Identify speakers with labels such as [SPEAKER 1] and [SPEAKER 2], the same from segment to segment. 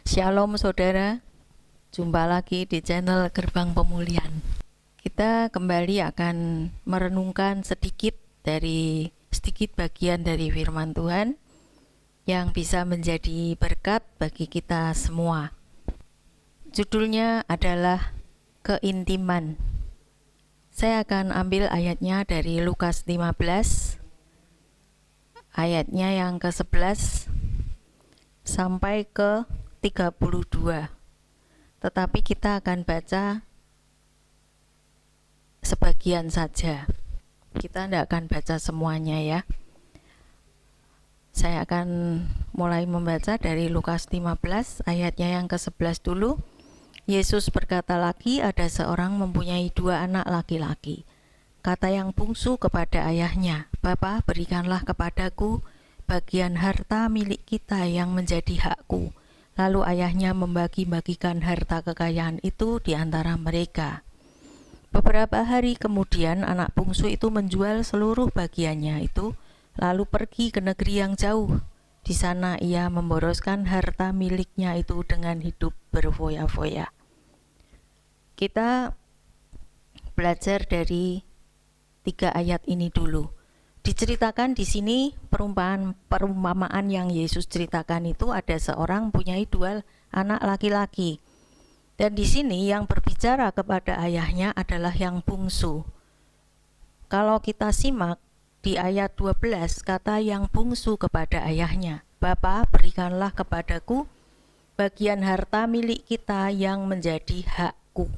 [SPEAKER 1] Shalom saudara, jumpa lagi di channel Gerbang Pemulihan. Kita kembali akan merenungkan sedikit bagian dari firman Tuhan yang bisa menjadi berkat bagi kita semua. Judulnya adalah keintiman. Saya akan ambil ayatnya dari Lukas 15, ayatnya yang ke-11 sampai ke 32. Tetapi kita akan baca sebagian saja. Kita tidak akan baca semuanya ya. Saya akan mulai membaca dari Lukas 15 ayatnya yang ke-11 dulu. Yesus berkata lagi, ada seorang mempunyai 2 anak laki-laki. Kata yang bungsu kepada ayahnya, "Bapa, berikanlah kepadaku bagian harta milik kita yang menjadi hakku." Lalu ayahnya membagi-bagikan harta kekayaan itu di antara mereka. Beberapa hari kemudian anak bungsu itu menjual seluruh bagiannya itu, lalu pergi ke negeri yang jauh. Di sana ia memboroskan harta miliknya itu dengan hidup berfoya-foya. Kita belajar dari 3 ayat ini dulu. Diceritakan di sini perumpamaan yang Yesus ceritakan itu ada seorang punyai 2 anak laki-laki. Dan di sini yang berbicara kepada ayahnya adalah yang bungsu. Kalau kita simak di ayat 12, kata yang bungsu kepada ayahnya, "Bapa, berikanlah kepadaku bagian harta milik kita yang menjadi hakku."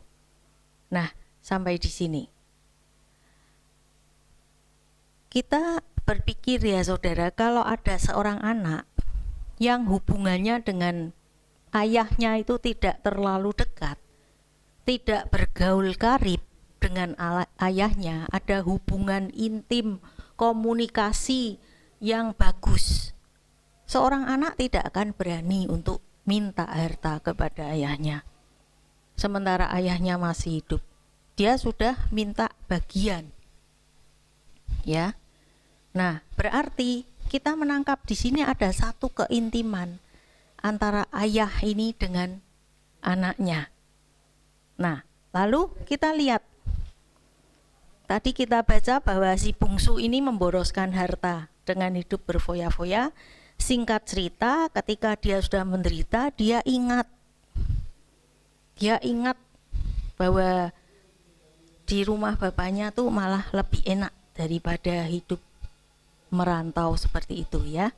[SPEAKER 1] Nah, sampai di sini. Kita berpikir ya saudara, kalau ada seorang anak yang hubungannya dengan ayahnya itu tidak terlalu dekat, tidak bergaul karib dengan ayahnya, ada hubungan intim, komunikasi yang bagus, seorang anak tidak akan berani untuk minta harta kepada ayahnya. Sementara ayahnya masih hidup, dia sudah minta bagian. Ya. Nah, berarti kita menangkap di sini ada satu keintiman antara ayah ini dengan anaknya. Nah, lalu kita lihat. Tadi kita baca bahwa si bungsu ini memboroskan harta dengan hidup berfoya-foya. Singkat cerita, ketika dia sudah menderita, dia ingat bahwa di rumah bapaknya tuh malah lebih enak daripada hidup merantau seperti itu ya.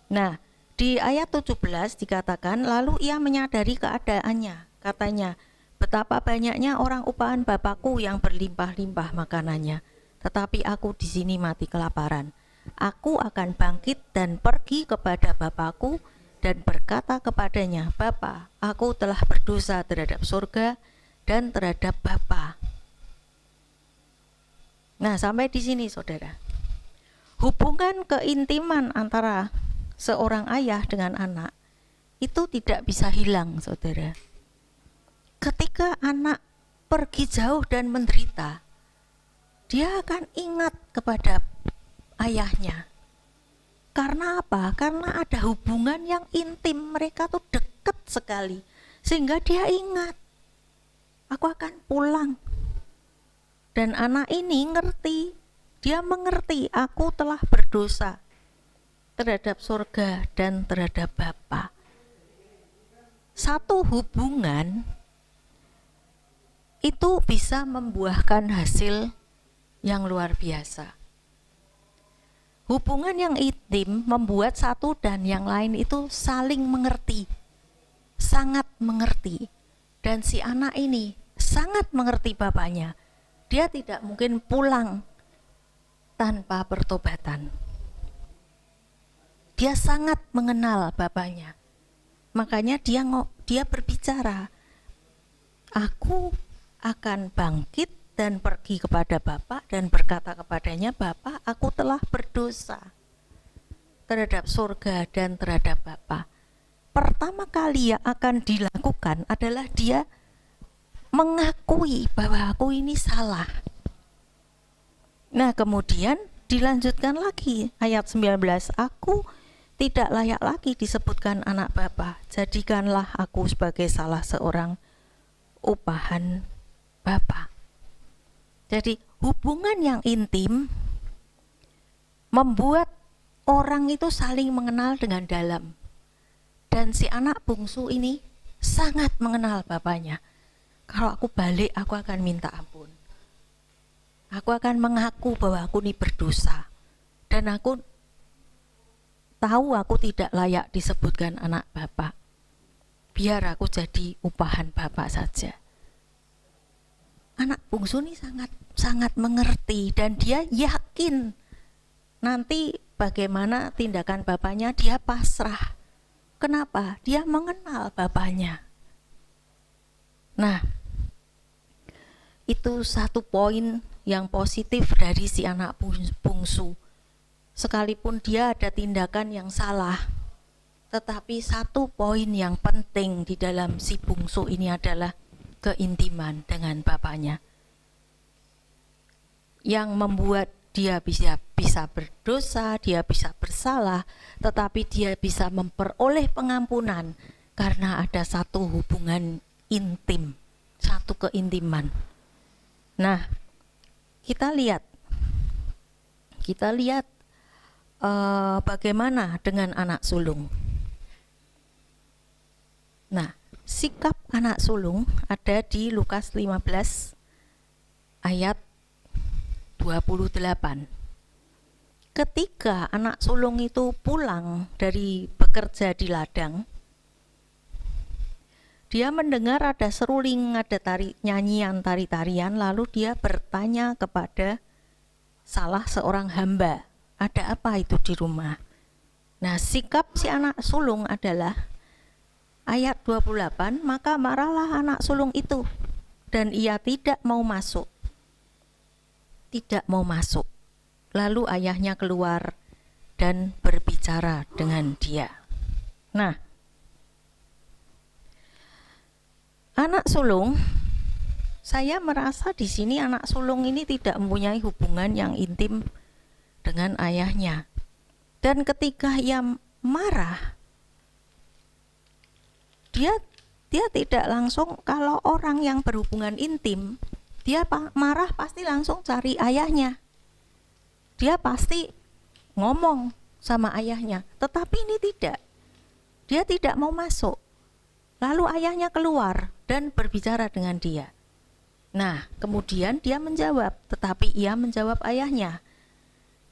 [SPEAKER 1] Nah, di ayat 17 dikatakan, lalu ia menyadari keadaannya. Katanya, "Betapa banyaknya orang upahan bapakku yang berlimpah-limpah makanannya, tetapi aku di sini mati kelaparan. Aku akan bangkit dan pergi kepada bapakku dan berkata kepadanya, Bapa, aku telah berdosa terhadap surga dan terhadap Bapa." Nah, sampai di sini saudara. Hubungan keintiman antara seorang ayah dengan anak itu tidak bisa hilang, saudara. Ketika anak pergi jauh dan menderita, dia akan ingat kepada ayahnya. Karena apa? Karena ada hubungan yang intim, mereka tuh dekat sekali. Sehingga dia ingat, aku akan pulang. Dan anak ini ngerti, dia mengerti, aku telah berdosa terhadap surga dan terhadap Bapa. Satu hubungan itu bisa membuahkan hasil yang luar biasa. Hubungan yang intim membuat satu dan yang lain itu saling mengerti, sangat mengerti. Dan si anak ini sangat mengerti bapaknya. Dia tidak mungkin pulang tanpa pertobatan. Dia sangat mengenal bapaknya. Makanya dia berbicara, aku akan bangkit dan pergi kepada Bapa dan berkata kepadanya, Bapa, aku telah berdosa terhadap surga dan terhadap Bapa. Pertama kali yang akan dilakukan adalah dia mengakui bahwa aku ini salah. Nah, kemudian dilanjutkan lagi ayat 19, aku tidak layak lagi disebutkan anak Bapa. Jadikanlah aku sebagai salah seorang upahan Bapa. Jadi hubungan yang intim membuat orang itu saling mengenal dengan dalam. Dan si anak bungsu ini sangat mengenal bapaknya. Kalau aku balik, aku akan minta ampun. Aku akan mengaku bahwa aku ini berdosa. Dan aku tahu aku tidak layak disebutkan anak Bapak. Biar aku jadi upahan Bapak saja. Anak bungsu ini sangat mengerti dan dia yakin nanti bagaimana tindakan bapaknya, dia pasrah. Kenapa? Dia mengenal bapaknya. Nah, itu satu poin yang positif dari si anak bungsu. Sekalipun dia ada tindakan yang salah, tetapi satu poin yang penting di dalam si bungsu ini adalah keintiman dengan bapaknya, yang membuat dia bisa berdosa, dia bisa bersalah, tetapi dia bisa memperoleh pengampunan karena ada satu hubungan intim, satu keintiman. Nah, kita lihat bagaimana dengan anak sulung. Nah, sikap anak sulung ada di Lukas 15 ayat 28. Ketika anak sulung itu pulang dari bekerja di ladang, dia mendengar ada seruling, ada nyanyian, tari-tarian, lalu dia bertanya kepada salah seorang hamba, ada apa itu di rumah? Nah, sikap si anak sulung adalah ayat 28, maka marahlah anak sulung itu dan ia tidak mau masuk. Lalu ayahnya keluar dan berbicara dengan dia. Nah, anak sulung, saya merasa di sini anak sulung ini tidak mempunyai hubungan yang intim dengan ayahnya. Dan ketika ia marah, dia tidak langsung, kalau orang yang berhubungan intim, dia marah pasti langsung cari ayahnya. Dia pasti ngomong sama ayahnya, tetapi ini tidak. Dia tidak mau masuk. Lalu ayahnya keluar dan berbicara dengan dia. Nah, kemudian dia menjawab, tetapi ia menjawab ayahnya,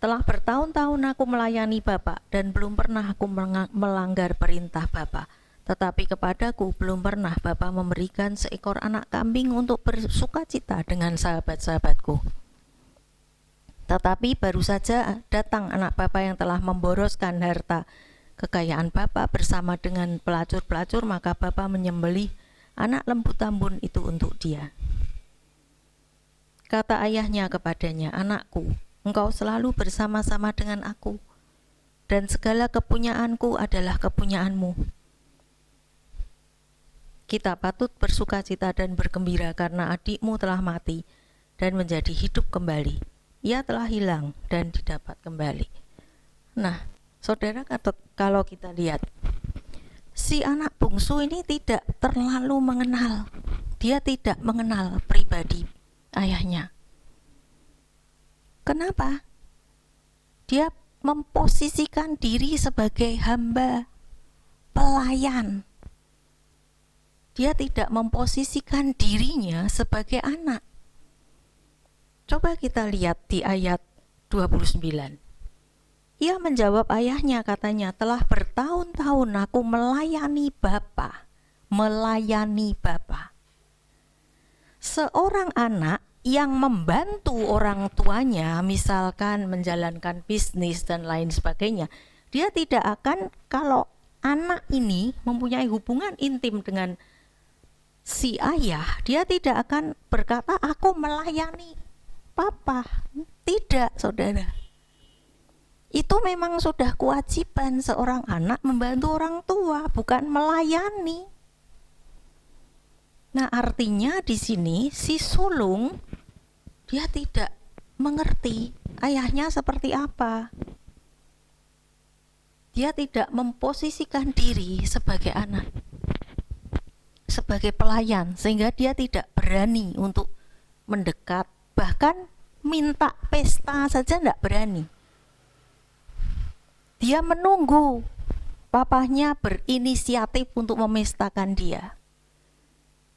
[SPEAKER 1] telah bertahun-tahun aku melayani Bapak dan belum pernah aku melanggar perintah Bapak. Tetapi kepadaku belum pernah Bapak memberikan seekor anak kambing untuk bersukacita dengan sahabat-sahabatku. Tetapi baru saja datang anak Bapak yang telah memboroskan harta kekayaan Bapak bersama dengan pelacur-pelacur, maka Bapak menyembelih anak lembu tambun itu untuk dia. Kata ayahnya kepadanya, anakku, engkau selalu bersama-sama dengan aku, dan segala kepunyaanku adalah kepunyaanmu. Kita patut bersukacita dan bergembira karena adikmu telah mati dan menjadi hidup kembali. Ia telah hilang dan didapat kembali. Nah, saudara, kalau kita lihat, si anak bungsu ini tidak terlalu mengenal. Dia tidak mengenal pribadi ayahnya. Kenapa? Dia memposisikan diri sebagai hamba, pelayan. Dia tidak memposisikan dirinya sebagai anak. Coba kita lihat di ayat 29. Ia menjawab ayahnya, katanya, telah bertahun-tahun aku melayani Bapa. Seorang anak yang membantu orang tuanya, misalkan menjalankan bisnis dan lain sebagainya, dia tidak akan, kalau anak ini mempunyai hubungan intim dengan si ayah, dia tidak akan berkata, aku melayani Papa. Tidak, saudara. Itu memang sudah kewajiban seorang anak membantu orang tua, bukan melayani. Nah, artinya di sini si sulung dia tidak mengerti ayahnya seperti apa. Dia tidak memposisikan diri sebagai anak, sebagai pelayan, sehingga dia tidak berani untuk mendekat, bahkan minta pesta saja tidak berani. Dia menunggu papahnya berinisiatif untuk memestakan dia.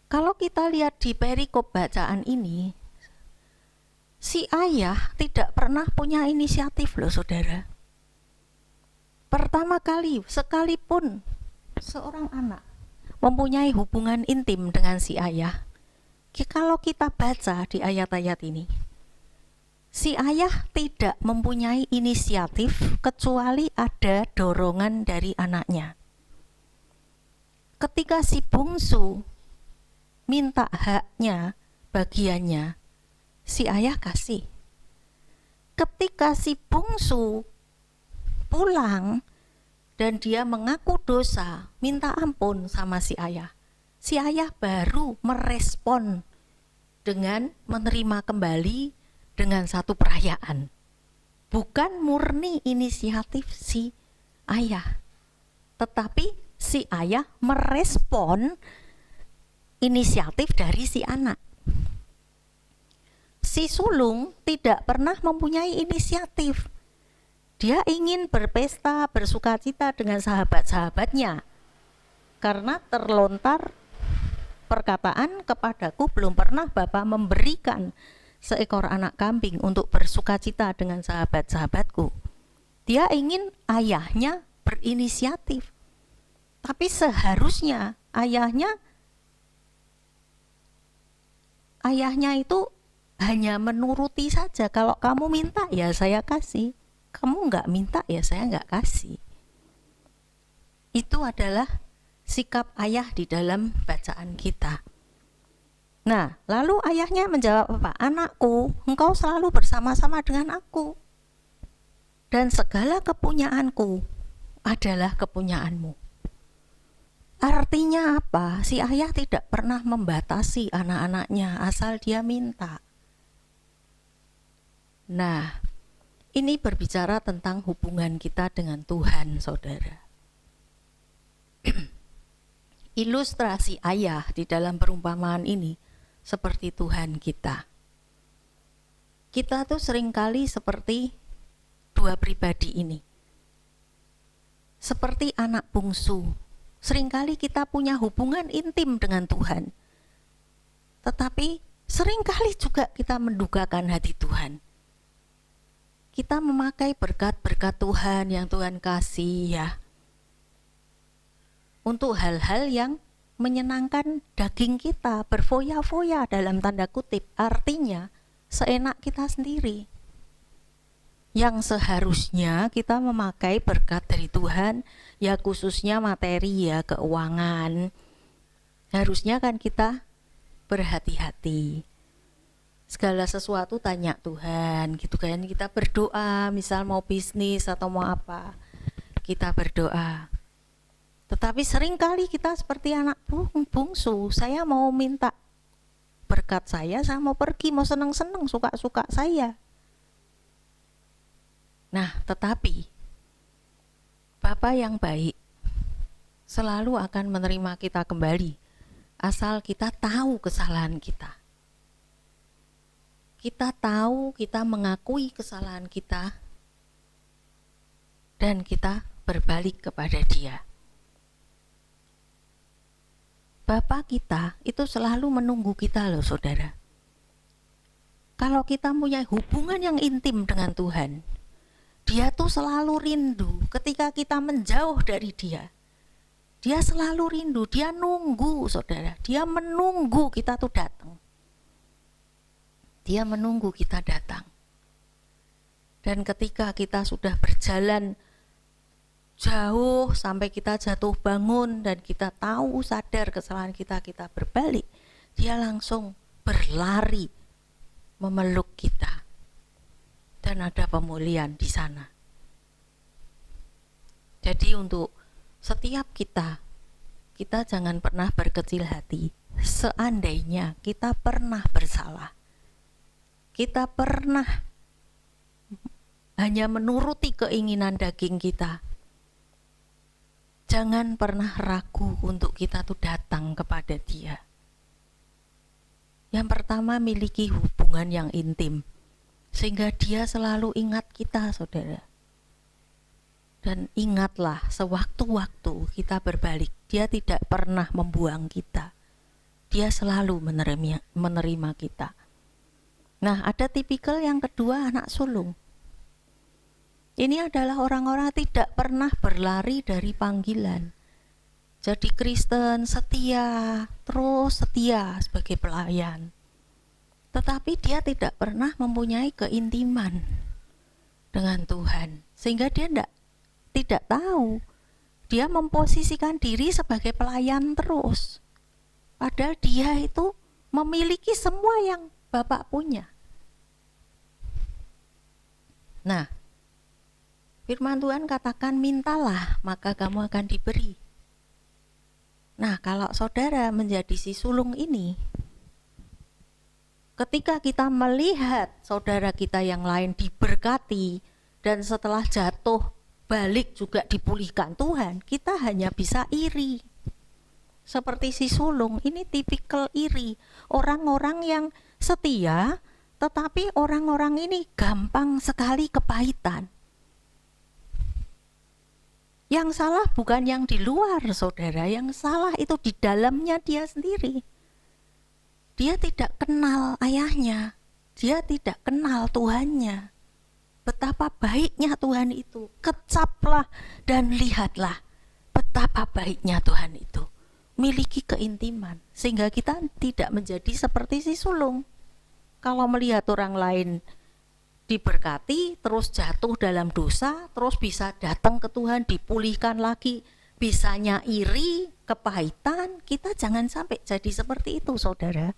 [SPEAKER 1] Kalau kita lihat di perikop bacaan ini, si ayah tidak pernah punya inisiatif loh saudara. Pertama kali sekalipun seorang anak mempunyai hubungan intim dengan si ayah, kalau kita baca di ayat-ayat ini, si ayah tidak mempunyai inisiatif kecuali ada dorongan dari anaknya. Ketika si bungsu minta haknya, bagiannya, si ayah kasih. Ketika si bungsu pulang dan dia mengaku dosa, minta ampun sama si ayah baru merespon dengan menerima kembali dengan satu perayaan. Bukan murni inisiatif si ayah, tetapi si ayah merespon inisiatif dari si anak. Si sulung tidak pernah mempunyai inisiatif. Dia ingin berpesta, bersukacita dengan sahabat-sahabatnya. Karena terlontar perkataan, kepadaku belum pernah Bapa memberikan seekor anak kambing untuk bersukacita dengan sahabat-sahabatku. Dia ingin ayahnya berinisiatif. Tapi seharusnya ayahnya itu hanya menuruti saja. Kalau kamu minta ya saya kasih, kamu nggak minta ya saya nggak kasih. Itu adalah sikap ayah di dalam bacaan kita. Nah, lalu ayahnya menjawab apa? Anakku, engkau selalu bersama-sama dengan aku, dan segala kepunyaanku adalah kepunyaanmu. Artinya apa? Si ayah tidak pernah membatasi anak-anaknya asal dia minta. Nah, ini berbicara tentang hubungan kita dengan Tuhan, saudara. Ilustrasi ayah di dalam perumpamaan ini seperti Tuhan kita. Kita tuh seringkali seperti dua pribadi ini. Seperti anak bungsu. Seringkali kita punya hubungan intim dengan Tuhan. Tetapi seringkali juga kita mendukakan hati Tuhan. Kita memakai berkat-berkat Tuhan yang Tuhan kasih ya, untuk hal-hal yang menyenangkan daging kita, berfoya-foya dalam tanda kutip, artinya seenak kita sendiri. Yang seharusnya kita memakai berkat dari Tuhan, ya khususnya materi ya, keuangan. Harusnya kan kita berhati-hati. Segala sesuatu tanya Tuhan, gitu kan. Kita berdoa, misal mau bisnis atau mau apa, kita berdoa. Tetapi seringkali kita seperti anak bungsu, saya mau minta berkat saya mau pergi, mau senang-senang, suka-suka saya. Nah, tetapi Bapa yang baik selalu akan menerima kita kembali, asal kita tahu kesalahan kita. Kita tahu, kita mengakui kesalahan kita, dan kita berbalik kepada Dia. Bapa kita itu selalu menunggu kita loh saudara. Kalau kita punya hubungan yang intim dengan Tuhan, Dia tuh selalu rindu ketika kita menjauh dari Dia. Dia selalu rindu, Dia nunggu saudara. Dia menunggu kita tuh datang. Dia menunggu kita datang. Dan ketika kita sudah berjalan jauh sampai kita jatuh bangun dan kita tahu sadar kesalahan kita, kita berbalik, Dia langsung berlari memeluk kita. Dan ada pemulihan di sana. Jadi untuk setiap kita jangan pernah berkecil hati. Seandainya kita pernah bersalah, kita pernah hanya menuruti keinginan daging kita, Jangan pernah ragu untuk kita tuh datang kepada Dia. Yang pertama, miliki hubungan yang intim, sehingga Dia selalu ingat kita, saudara. Dan ingatlah, sewaktu-waktu kita berbalik, Dia tidak pernah membuang kita. Dia selalu menerima kita. Nah, ada tipikal yang kedua, anak sulung. Ini adalah orang-orang tidak pernah berlari dari panggilan. Jadi Kristen setia, terus setia sebagai pelayan. Tetapi dia tidak pernah mempunyai keintiman dengan Tuhan. Sehingga dia tidak tahu. Dia memposisikan diri sebagai pelayan terus. Padahal dia itu memiliki semua yang Bapak punya. Nah, firman Tuhan katakan, mintalah maka kamu akan diberi. Nah, kalau saudara menjadi si sulung ini, ketika kita melihat saudara kita yang lain diberkati dan setelah jatuh balik juga dipulihkan Tuhan, kita hanya bisa iri. Seperti si sulung, ini tipikal iri. Orang-orang yang setia, tetapi orang-orang ini gampang sekali kepahitan. Yang salah bukan yang di luar, saudara. Yang salah itu di dalamnya dia sendiri. Dia tidak kenal ayahnya. Dia tidak kenal Tuhannya. Betapa baiknya Tuhan itu. Kecaplah dan lihatlah betapa baiknya Tuhan itu. Miliki keintiman. Sehingga kita tidak menjadi seperti si sulung. Kalau melihat orang lain diberkati, terus jatuh dalam dosa, terus bisa datang ke Tuhan, dipulihkan lagi, bisanya iri, kepahitan, kita jangan sampai jadi seperti itu, saudara.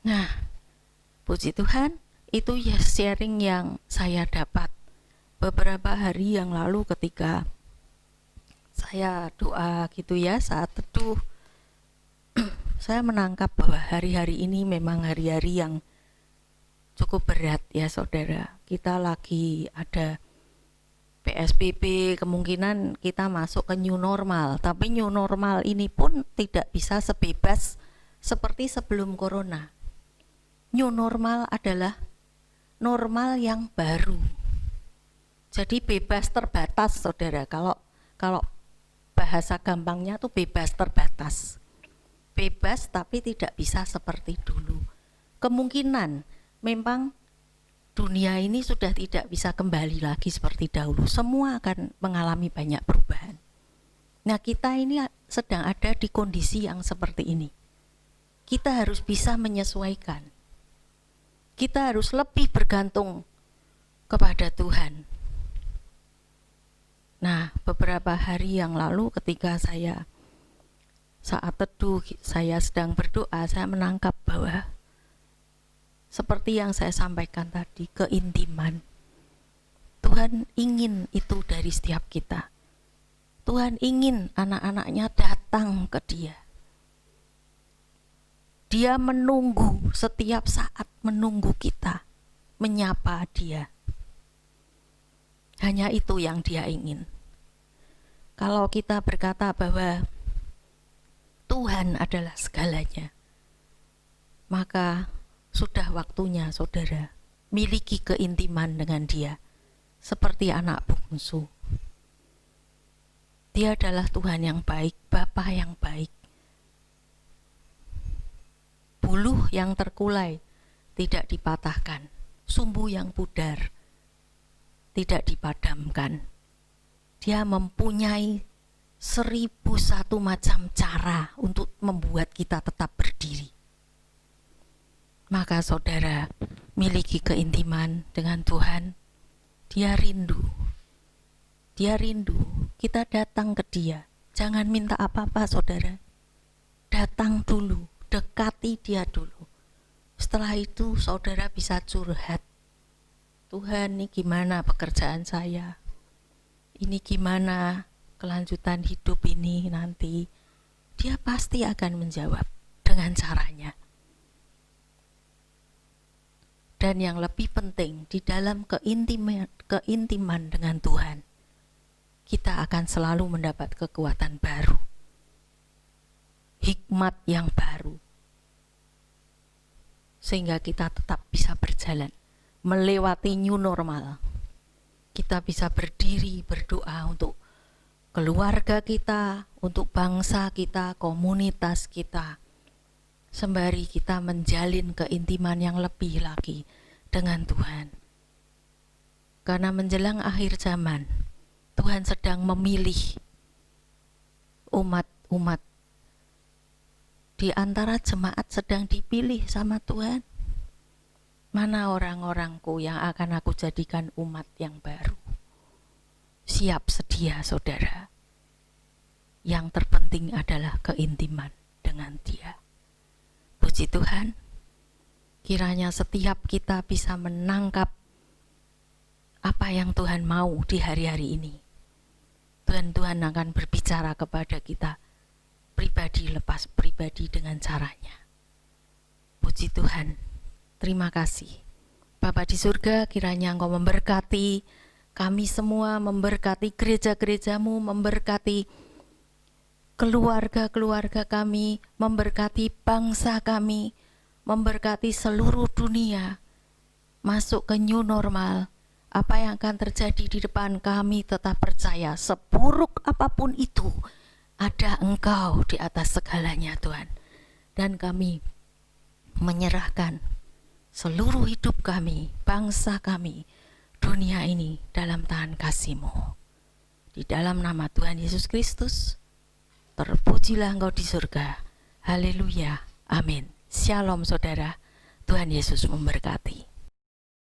[SPEAKER 1] Nah, puji Tuhan, itu ya sharing yang saya dapat beberapa hari yang lalu ketika saya doa gitu ya, saat teduh. Saya menangkap bahwa hari-hari ini memang hari-hari yang cukup berat ya saudara. Kita lagi ada PSBB, kemungkinan kita masuk ke new normal. Tapi new normal ini pun tidak bisa sebebas seperti sebelum corona. New normal adalah normal yang baru. Jadi bebas terbatas saudara. Kalau bahasa gampangnya tuh bebas terbatas. Bebas tapi tidak bisa seperti dulu. Kemungkinan memang dunia ini sudah tidak bisa kembali lagi seperti dahulu. Semua akan mengalami banyak perubahan. Nah, kita ini sedang ada di kondisi yang seperti ini. Kita harus bisa menyesuaikan. Kita harus lebih bergantung kepada Tuhan. Nah, beberapa hari yang lalu ketika saat teduh, saya sedang berdoa, saya menangkap bahwa seperti yang saya sampaikan tadi, keintiman. Tuhan ingin itu dari setiap kita. Tuhan ingin anak-anaknya datang ke Dia. Dia menunggu setiap saat, menunggu kita, menyapa Dia. Hanya itu yang Dia ingin. Kalau kita berkata bahwa Tuhan adalah segalanya, maka sudah waktunya saudara miliki keintiman dengan Dia seperti anak bungsu. Dia adalah Tuhan yang baik, Bapa yang baik. Buluh yang terkulai tidak dipatahkan, sumbu yang pudar tidak dipadamkan. Dia mempunyai 1001 macam cara untuk membuat kita tetap berdiri. Maka saudara miliki keintiman dengan Tuhan. Dia rindu. Dia rindu kita datang ke Dia. Jangan minta apa-apa saudara. Datang dulu, dekati Dia dulu. Setelah itu saudara bisa curhat. Tuhan, ini gimana pekerjaan saya? Ini gimana kelanjutan hidup ini nanti? Dia pasti akan menjawab dengan caranya. Dan yang lebih penting, di dalam keintiman dengan Tuhan, kita akan selalu mendapat kekuatan baru, hikmat yang baru, sehingga kita tetap bisa berjalan melewati new normal. Kita bisa berdiri berdoa untuk keluarga kita, untuk bangsa kita, komunitas kita, sembari kita menjalin keintiman yang lebih lagi dengan Tuhan. Karena menjelang akhir zaman, Tuhan sedang memilih umat-umat. Di antara jemaat sedang dipilih sama Tuhan. Mana orang-orangku yang akan aku jadikan umat yang baru? Siap sedia, saudara. Yang terpenting adalah keintiman dengan Dia. Puji Tuhan, kiranya setiap kita bisa menangkap apa yang Tuhan mau di hari-hari ini. Tuhan akan berbicara kepada kita pribadi lepas pribadi dengan caranya. Puji Tuhan, terima kasih. Bapa di surga, kiranya Engkau memberkati kami semua, memberkati gereja-gerejamu, memberkati keluarga-keluarga kami, memberkati bangsa kami, memberkati seluruh dunia, masuk ke new normal. Apa yang akan terjadi di depan kami tetap percaya, seburuk apapun itu, ada Engkau di atas segalanya Tuhan. Dan kami menyerahkan seluruh hidup kami, bangsa kami, dunia ini dalam tangan kasih-Mu. Di dalam nama Tuhan Yesus Kristus, terpujilah Engkau di surga. Haleluya. Amin. Shalom saudara. Tuhan Yesus memberkati.